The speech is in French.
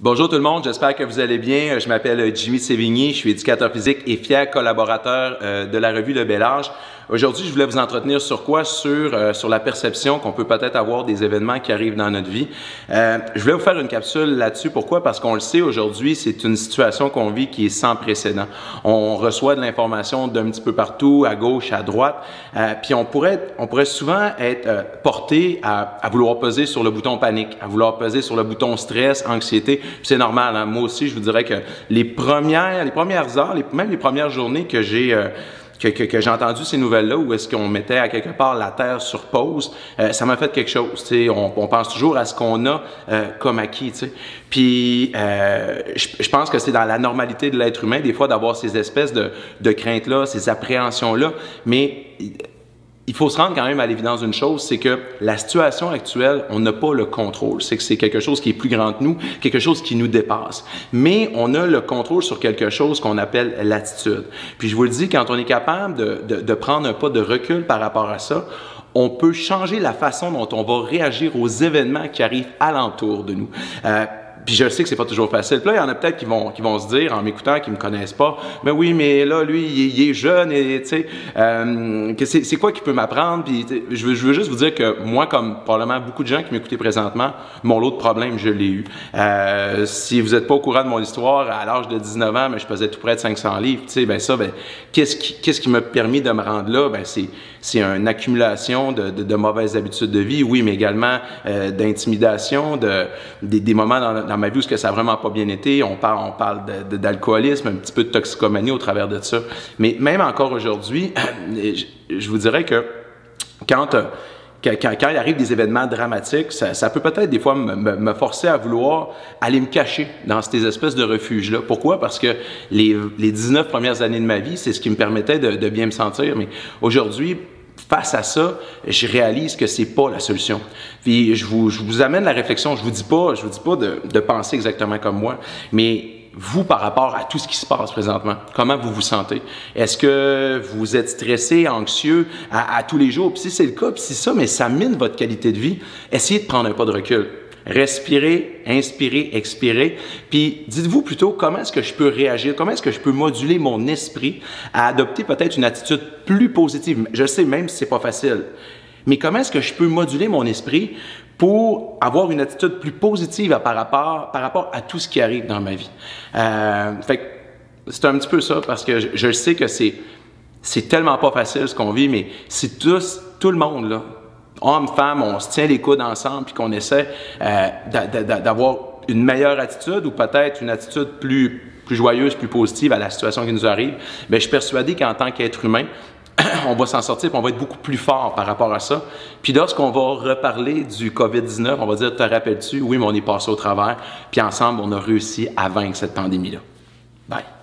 Bonjour tout le monde, j'espère que vous allez bien. Je m'appelle Jimmy Sévigny, je suis éducateur physique et fier collaborateur de la revue Le Bel Âge. Aujourd'hui, je voulais vous entretenir sur quoi? Sur la perception qu'on peut peut-être avoir des événements qui arrivent dans notre vie. Je voulais vous faire une capsule là-dessus. Pourquoi? Parce qu'on le sait aujourd'hui, c'est une situation qu'on vit qui est sans précédent. On reçoit de l'information d'un petit peu partout, à gauche, à droite, puis on pourrait souvent être porté à vouloir peser sur le bouton panique, à vouloir peser sur le bouton stress, anxiété. Puis c'est normal, hein? Moi aussi, je vous dirais que les premières heures, même les premières journées que j'ai entendu ces nouvelles-là, où est-ce qu'on mettait à quelque part la Terre sur pause, ça m'a fait quelque chose. On pense toujours à ce qu'on a comme acquis. T'sais. Puis je pense que c'est dans la normalité de l'être humain, des fois, d'avoir ces espèces de craintes-là, ces appréhensions-là, mais il faut se rendre quand même à l'évidence d'une chose, c'est que la situation actuelle, on n'a pas le contrôle. C'est que c'est quelque chose qui est plus grand que nous, quelque chose qui nous dépasse. Mais on a le contrôle sur quelque chose qu'on appelle l'attitude. Puis je vous le dis, quand on est capable de prendre un pas de recul par rapport à ça, on peut changer la façon dont on va réagir aux événements qui arrivent alentour de nous. Puis je sais que c'est pas toujours facile. Puis là, il y en a peut-être qui vont se dire, en m'écoutant, qui me connaissent pas, mais oui, mais là, lui, il est jeune et tu sais, c'est quoi qu'il peut m'apprendre? Puis je veux juste vous dire que moi, comme probablement beaucoup de gens qui m'écoutent présentement, mon lot de problèmes, je l'ai eu. Si vous n'êtes pas au courant de mon histoire, à l'âge de 19 ans, mais je pesais tout près de 500 livres. Tu sais, qu'est-ce qui m'a permis de me rendre là? C'est une accumulation de mauvaises habitudes de vie, oui, mais également d'intimidation, des moments dans ma vie où ça n'a vraiment pas bien été. On parle d'alcoolisme, un petit peu de toxicomanie au travers de ça. Mais même encore aujourd'hui, je vous dirais que quand il arrive des événements dramatiques, ça peut peut-être des fois me forcer à vouloir aller me cacher dans ces espèces de refuges-là. Pourquoi? Parce que les 19 premières années de ma vie, c'est ce qui me permettait de bien me sentir. Mais aujourd'hui, face à ça, je réalise que c'est pas la solution. Puis je vous amène la réflexion. Je vous dis pas de penser exactement comme moi, mais vous, par rapport à tout ce qui se passe présentement, comment vous vous sentez? Est-ce que vous êtes stressé, anxieux à tous les jours? Puis si c'est le cas, puis si ça, mais ça mine votre qualité de vie, essayez de prendre un pas de recul. Respirez, inspirez, expirez, puis dites-vous plutôt comment est-ce que je peux réagir, comment est-ce que je peux moduler mon esprit à adopter peut-être une attitude plus positive. Je sais même si c'est pas facile, mais comment est-ce que je peux moduler mon esprit pour avoir une attitude plus positive par rapport à tout ce qui arrive dans ma vie. Fait que c'est un petit peu ça, parce que je sais que c'est tellement pas facile ce qu'on vit, mais si tout le monde, là, hommes, femmes, on se tient les coudes ensemble puis qu'on essaie d'avoir une meilleure attitude ou peut-être une attitude plus joyeuse, plus positive à la situation qui nous arrive, bien, je suis persuadé qu'en tant qu'être humain, on va s'en sortir et on va être beaucoup plus fort par rapport à ça. Puis lorsqu'on va reparler du COVID-19, on va dire, te rappelles-tu? Oui, mais on est passé au travers. Puis ensemble, on a réussi à vaincre cette pandémie-là. Bye!